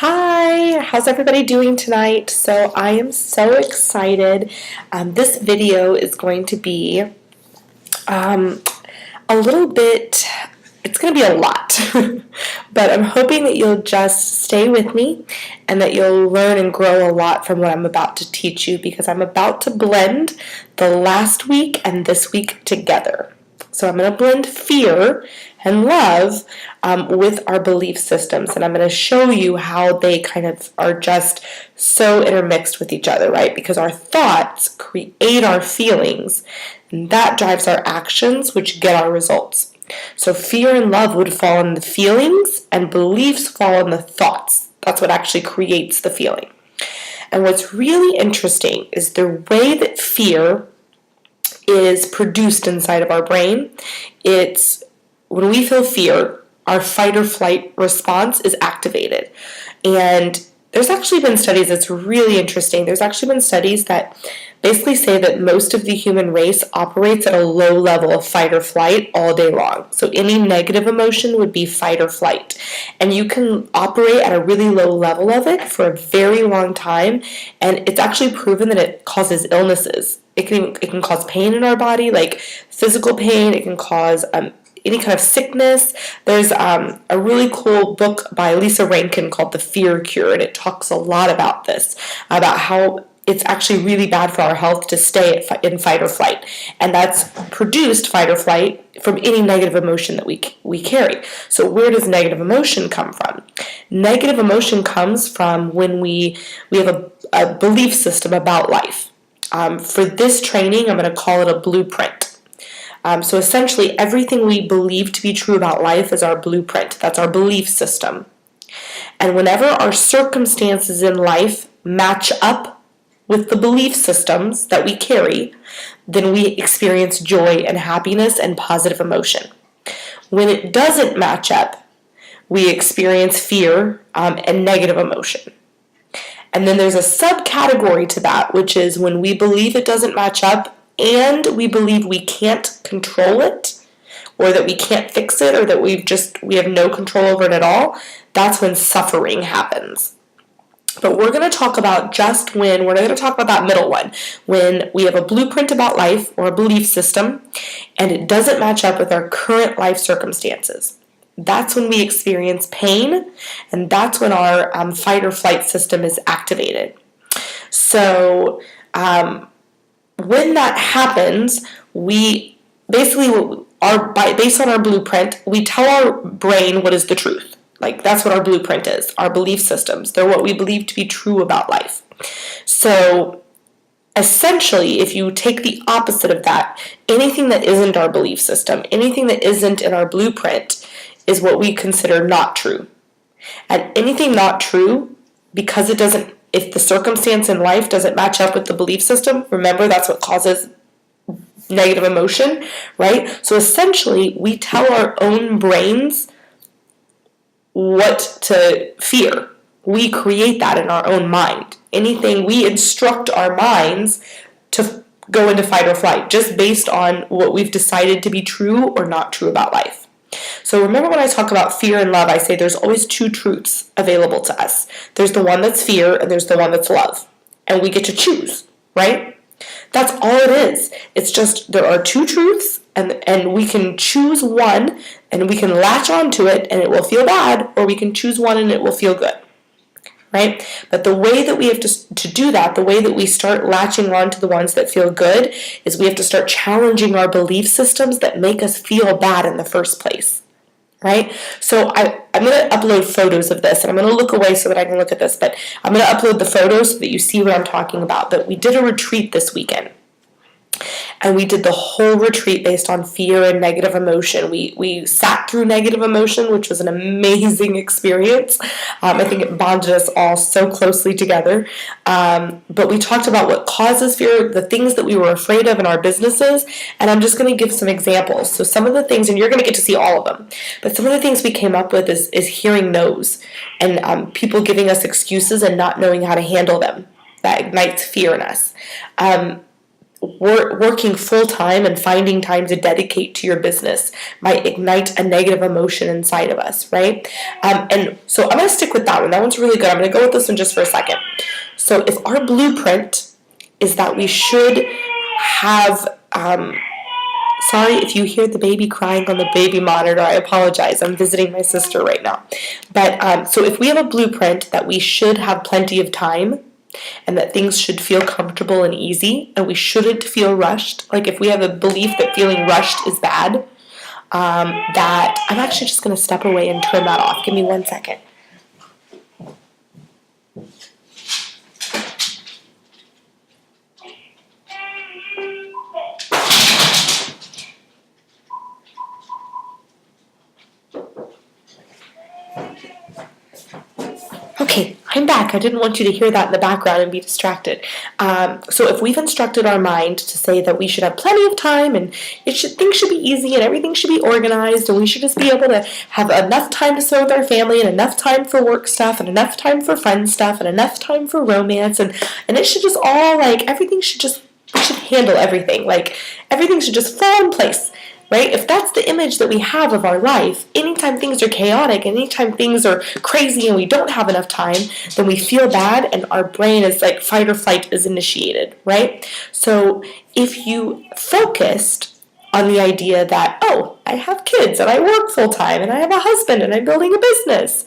Hi, how's everybody doing tonight? So I am so excited. This video is going to be um, a little bit, it's going to be a lot, but I'm hoping that you'll just stay with me and that you'll learn and grow a lot from what I'm about to teach you because I'm about to blend the last week and this week together. So I'm going to blend fear and love with our belief systems, and I'm going to show you how they kind of are just so intermixed with each other, right? Because our thoughts create our feelings, and that drives our actions, which get our results. So fear and love would fall in the feelings, and beliefs fall in the thoughts. That's what actually creates the feeling. And what's really interesting is the way that fear is produced inside of our brain. It's when we feel fear, our fight or flight response is activated. And there's actually been studies that's really interesting. There's actually been studies that basically say that most of the human race operates at a low level of fight or flight all day long. So any negative emotion would be fight or flight. And you can operate at a really low level of it for a very long time. And it's actually proven that it causes illnesses. It can cause pain in our body, like physical pain. It can cause any kind of sickness. There's a really cool book by Lisa Rankin called The Fear Cure, and it talks a lot about this, about how it's actually really bad for our health to stay in fight or flight. And that's produced fight or flight from any negative emotion that we carry. So where does negative emotion come from? Negative emotion comes from when we have a belief system about life. For this training, I'm going to call it a blueprint. So essentially, everything we believe to be true about life is our blueprint. That's our belief system. And whenever our circumstances in life match up with the belief systems that we carry, then we experience joy and happiness and positive emotion. When it doesn't match up, we experience fear and negative emotion. And then there's a subcategory to that, which is when we believe it doesn't match up and we believe we can't control it, or that we can't fix it, or that we have no control over it at all. That's when suffering happens. But we're going to talk about we're not going to talk about that middle one, when we have a blueprint about life or a belief system and it doesn't match up with our current life circumstances. That's when we experience pain, and that's when our fight or flight system is activated. So when that happens, we basically, based on our blueprint, we tell our brain what is the truth. Like, that's what our blueprint is, our belief systems. They're what we believe to be true about life. So essentially, if you take the opposite of that, anything that isn't our belief system, anything that isn't in our blueprint, is what we consider not true. And anything not true, because if the circumstance in life doesn't match up with the belief system, remember that's what causes negative emotion, right? So essentially, we tell our own brains what to fear. We create that in our own mind. We instruct our minds to go into fight or flight just based on what we've decided to be true or not true about life. So remember, when I talk about fear and love, I say there's always two truths available to us. There's the one that's fear and there's the one that's love. And we get to choose, right? That's all it is. It's just there are two truths, and we can choose one and we can latch onto it and it will feel bad, or we can choose one and it will feel good. Right? But the way that we have to do that, the way that we start latching on to the ones that feel good, is we have to start challenging our belief systems that make us feel bad in the first place. Right? So I'm going to upload photos of this, and I'm going to look away so that I can look at this, but I'm going to upload the photos so that you see what I'm talking about. But we did a retreat this weekend. And we did the whole retreat based on fear and negative emotion. We sat through negative emotion, which was an amazing experience. I think it bonded us all so closely together. But we talked about what causes fear, the things that we were afraid of in our businesses, and I'm just going to give some examples. So some of the things, and you're going to get to see all of them, but some of the things we came up with is hearing no's, and people giving us excuses and not knowing how to handle them. That ignites fear in us. working full-time and finding time to dedicate to your business might ignite a negative emotion inside of us, right? And so I'm going to stick with that one. That one's really good. I'm going to go with this one just for a second. So if our blueprint is that we should have, sorry if you hear the baby crying on the baby monitor, I apologize. I'm visiting my sister right now. But so if we have a blueprint that we should have plenty of time, and that things should feel comfortable and easy, and we shouldn't feel rushed. Like if we have a belief that feeling rushed is bad, that I'm actually just going to step away and turn that off. Give me 1 second. Okay, I'm back. I didn't want you to hear that in the background and be distracted. So if we've instructed our mind to say that we should have plenty of time and things should be easy and everything should be organized and we should just be able to have enough time to spend with our family and enough time for work stuff and enough time for fun stuff and enough time for romance and it should just all we should handle everything. Like everything should just fall in place. Right? If that's the image that we have of our life, anytime things are chaotic, anytime things are crazy and we don't have enough time, then we feel bad and our brain is like fight or flight is initiated, right? So if you focused on the idea that, oh, I have kids and I work full time and I have a husband and I'm building a business,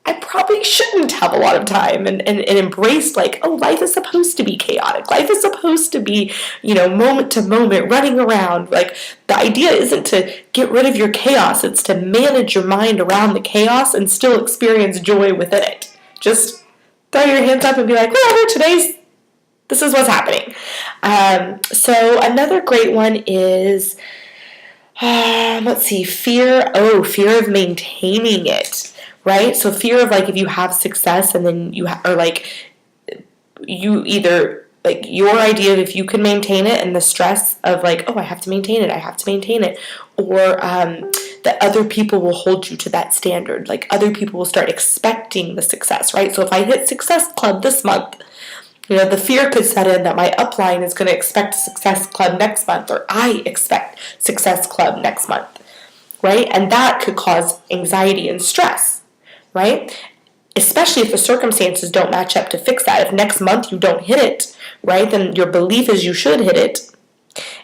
I probably shouldn't have a lot of time and embrace life is supposed to be chaotic. Life is supposed to be, moment to moment, running around. Like, the idea isn't to get rid of your chaos. It's to manage your mind around the chaos and still experience joy within it. Just throw your hands up and be like, whatever, this is what's happening. So another great one is, fear of maintaining it. Right? So fear of if you have success and then you your idea of if you can maintain it and the stress of I have to maintain it, or that other people will hold you to that standard. Like other people will start expecting the success, right? So if I hit Success Club this month, the fear could set in that my upline is going to expect Success Club next month, or I expect Success Club next month, right? And that could cause anxiety and stress. Right? Especially if the circumstances don't match up to fix that. If next month you don't hit it, right, then your belief is you should hit it,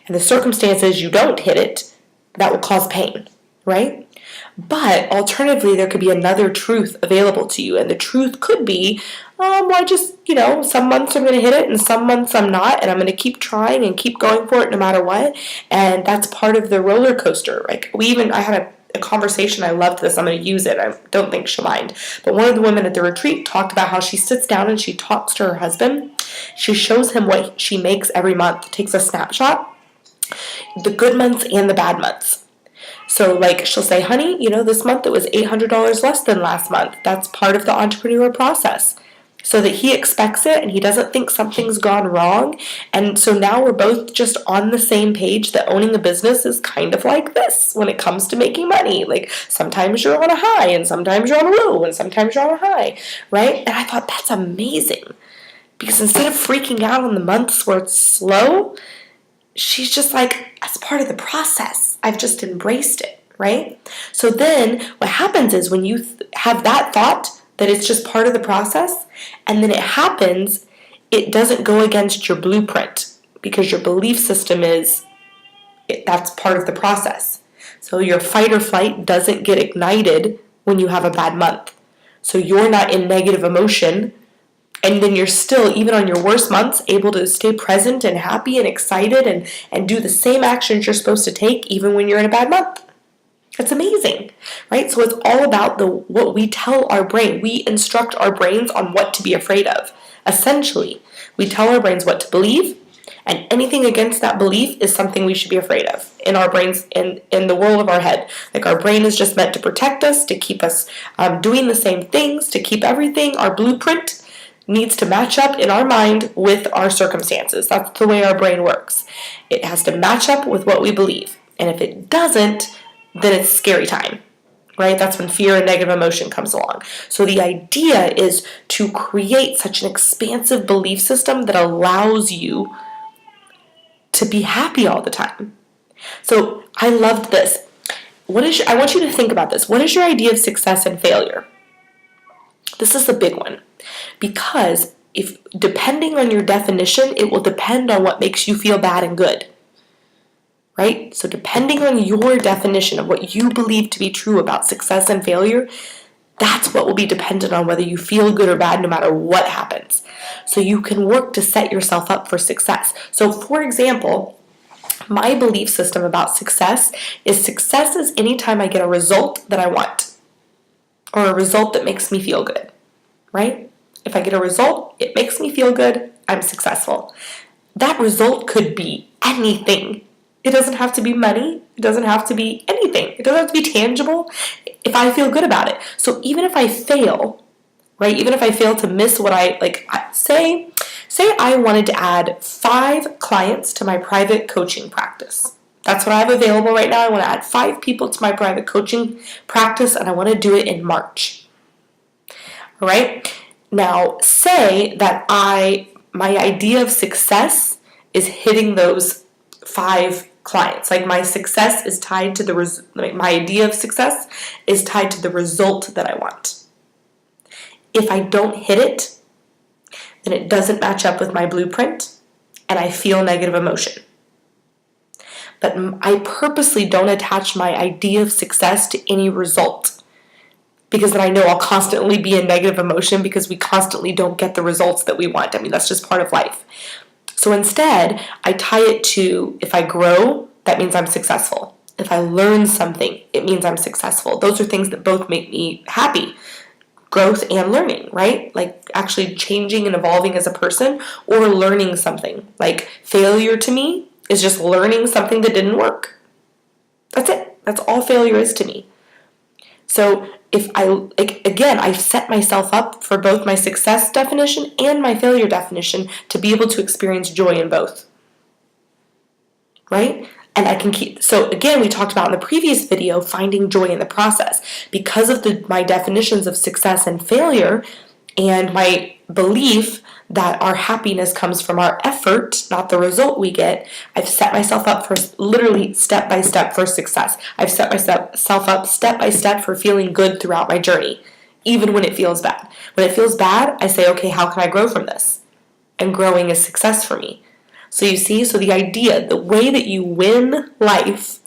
and the circumstances you don't hit it, that will cause pain, right? But alternatively, there could be another truth available to you, and the truth could be, some months I'm going to hit it, and some months I'm not, and I'm going to keep trying and keep going for it no matter what, and that's part of the roller coaster. I had a conversation, I loved this, I'm going to use it, I don't think she'll mind, but one of the women at the retreat talked about how she sits down and she talks to her husband. She shows him what she makes every month, takes a snapshot, the good months and the bad months. So she'll say, honey, this month it was $800 less than last month. That's part of the entrepreneur process. So that he expects it and he doesn't think something's gone wrong. And so now we're both just on the same page that owning a business is kind of like this when it comes to making money. Sometimes you're on a high and sometimes you're on a low and sometimes you're on a high, right? And I thought that's amazing because instead of freaking out on the months where it's slow, she's just as part of the process, I've just embraced it, right? So then what happens is when you have that thought, that it's just part of the process, and then it happens, it doesn't go against your blueprint because your belief system that's part of the process. So your fight or flight doesn't get ignited when you have a bad month. So you're not in negative emotion, and then you're still, even on your worst months, able to stay present and happy and excited and do the same actions you're supposed to take even when you're in a bad month. It's amazing, right? So it's all about what we tell our brain. We instruct our brains on what to be afraid of. Essentially, we tell our brains what to believe, and anything against that belief is something we should be afraid of in our brains, in the world of our head. Our brain is just meant to protect us, to keep us doing the same things, to keep everything. Our blueprint needs to match up in our mind with our circumstances. That's the way our brain works. It has to match up with what we believe. And if it doesn't, then it's scary time, right? That's when fear and negative emotion comes along. So the idea is to create such an expansive belief system that allows you to be happy all the time. So I loved this. I want you to think about this. What is your idea of success and failure? This is the big one. Because if depending on your definition, it will depend on what makes you feel bad and good. Right? So depending on your definition of what you believe to be true about success and failure, that's what will be dependent on whether you feel good or bad no matter what happens. So you can work to set yourself up for success. So for example, my belief system about success is anytime I get a result that I want or a result that makes me feel good, right? If I get a result, it makes me feel good, I'm successful. That result could be anything. It doesn't have to be money. It doesn't have to be anything. It doesn't have to be tangible if I feel good about it. So even if I fail, right, even if I fail to miss what say I wanted to add 5 clients to my private coaching practice. That's what I have available right now. I want to add 5 people to my private coaching practice, and I want to do it in March. All right? Now, say that my idea of success is hitting those 5 clients. Like my success is tied to my idea of success is tied to the result that I want. If I don't hit it, then it doesn't match up with my blueprint, and I feel negative emotion. But I purposely don't attach my idea of success to any result, because then I know I'll constantly be in negative emotion because we constantly don't get the results that we want. I mean, that's just part of life. So instead, I tie it to, if I grow, that means I'm successful. If I learn something, it means I'm successful. Those are things that both make me happy. Growth and learning, right? Like actually changing and evolving as a person, or learning something. Like failure to me is just learning something that didn't work. That's it. That's all failure is to me. So if I set myself up for both my success definition and my failure definition to be able to experience joy in both. Right? And I can so again, we talked about in the previous video, finding joy in the process. Because of my definitions of success and failure, and my belief that our happiness comes from our effort, not the result we get, I've set myself up for literally step by step for success. I've set myself up step by step for feeling good throughout my journey, even when it feels bad. When it feels bad, I say, okay, how can I grow from this? And growing is success for me. So you see, the idea, the way that you win life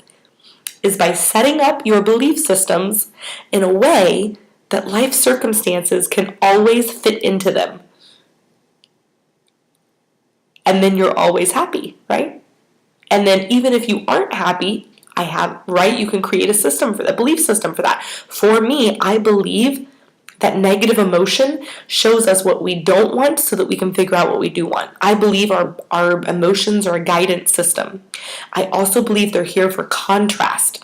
is by setting up your belief systems in a way that life circumstances can always fit into them. And then you're always happy, right? And then even if you aren't happy, you can create a system for that, belief system for that. For me, I believe that negative emotion shows us what we don't want so that we can figure out what we do want. I believe our emotions are a guidance system. I also believe they're here for contrast.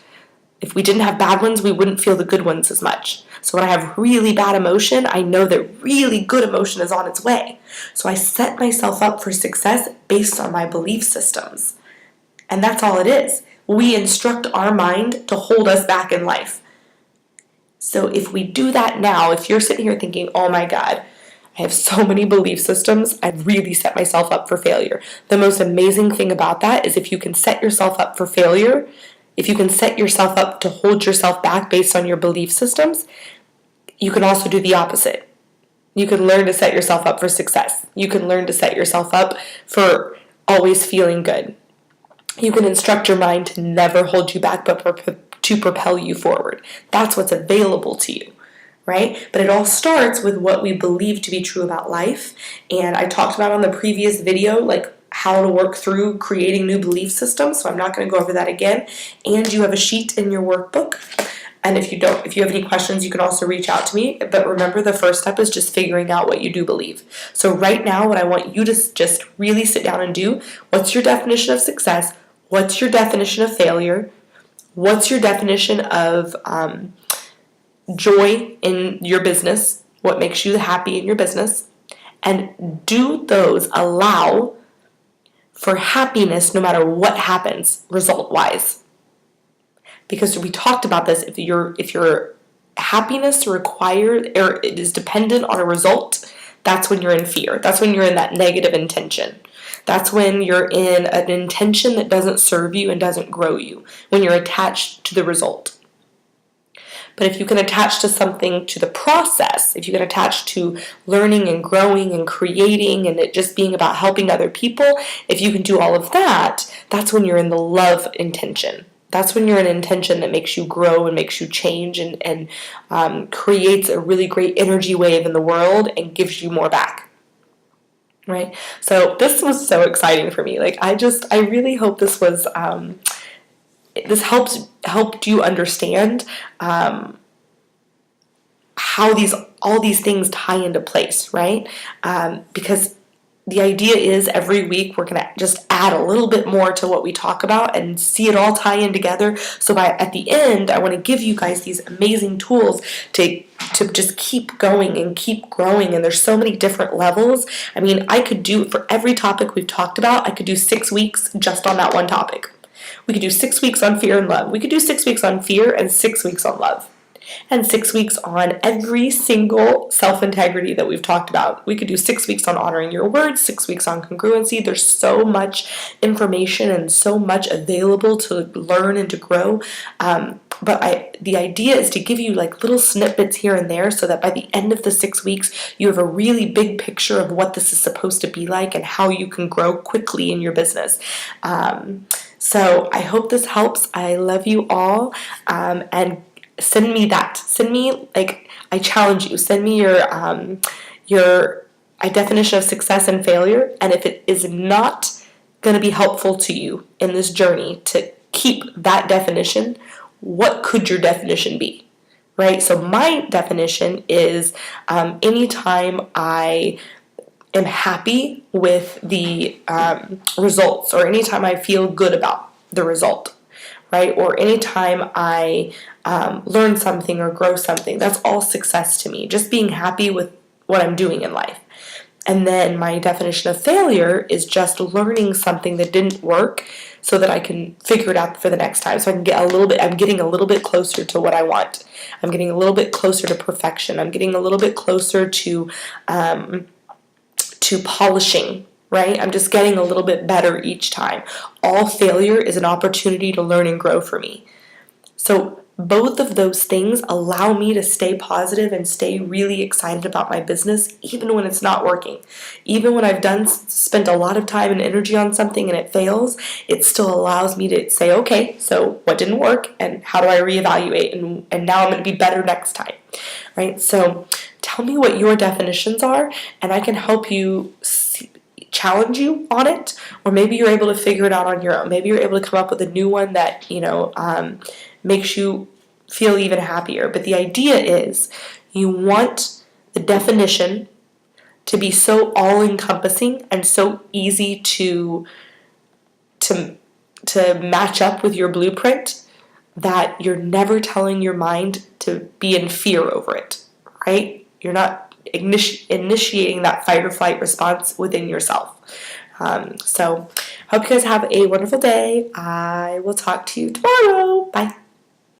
If we didn't have bad ones, we wouldn't feel the good ones as much. So when I have really bad emotion, I know that really good emotion is on its way. So I set myself up for success based on my belief systems. And that's all it is. We instruct our mind to hold us back in life. So if we do that now, if you're sitting here thinking, oh my God, I have so many belief systems, I've really set myself up for failure. The most amazing thing about that is if you can set yourself up for failure, if you can set yourself up to hold yourself back based on your belief systems, you can also do the opposite. You can learn to set yourself up for success. You can learn to set yourself up for always feeling good. You can instruct your mind to never hold you back, but to propel you forward. That's what's available to you, right? But it all starts with what we believe to be true about life. And I talked about on the previous video, how to work through creating new belief systems. So I'm not going to go over that again. And you have a sheet in your workbook. And if you have any questions, you can also reach out to me. But remember, the first step is just figuring out what you do believe. So right now, what I want you to just really sit down and do, what's your definition of success? What's your definition of failure? What's your definition of joy in your business? What makes you happy in your business? And do those allow for happiness no matter what happens result-wise? Because we talked about this, if your happiness required or it is dependent on a result, that's when you're in fear. That's when you're in that negative intention. That's when you're in an intention that doesn't serve you and doesn't grow you, when you're attached to the result. But if you can attach to something, to the process, if you can attach to learning and growing and creating and it just being about helping other people, if you can do all of that, that's when you're in the love intention. That's when you're in an intention that makes you grow and makes you change and creates a really great energy wave in the world and gives you more back. Right? So this was so exciting for me. Like I really hope this was this helped you understand how all these things tie into place, right? Because the idea is every week we're going to just add a little bit more to what we talk about and see it all tie in together. So at the end, I want to give you guys these amazing tools to just keep going and keep growing. And there's so many different levels. I mean, I could do, for every topic we've talked about, I could do 6 weeks just on that one topic. We could do 6 weeks on fear and love. We could do 6 weeks on fear and 6 weeks on love. And 6 weeks on every single self-integrity that we've talked about. We could do 6 weeks on honoring your words, 6 weeks on congruency. There's so much information and so much available to learn and to grow. But the idea is to give you like little snippets here and there so that by the end of the 6 weeks, you have a really big picture of what this is supposed to be like and how you can grow quickly in your business. So I hope this helps. I love you all. And send me that. Send me, like, I challenge you, send me your definition of success and failure, and if it is not going to be helpful to you in this journey to keep that definition, what could your definition be, right? So my definition is anytime I am happy with the results, or anytime I feel good about the result, right? Or anytime I learn something or grow something, that's all success to me. Just being happy with what I'm doing in life. And then my definition of failure is just learning something that didn't work so that I can figure it out for the next time. So I can get I'm getting a little bit closer to what I want. I'm getting a little bit closer to perfection. I'm getting a little bit closer to polishing, right? I'm just getting a little bit better each time. All failure is an opportunity to learn and grow for me. So both of those things allow me to stay positive and stay really excited about my business, even when it's not working. Even when I've spent a lot of time and energy on something and it fails, it still allows me to say, okay, so what didn't work and how do I reevaluate? And now I'm going to be better next time, right? So tell me what your definitions are and I can help you challenge you on it, or maybe you're able to figure it out on your own. Maybe you're able to come up with a new one that, makes you feel even happier. But the idea is you want the definition to be so all-encompassing and so easy to match up with your blueprint that you're never telling your mind to be in fear over it, right? You're not initiating that fight or flight response within yourself. So hope you guys have a wonderful day. I will talk to you tomorrow. Bye.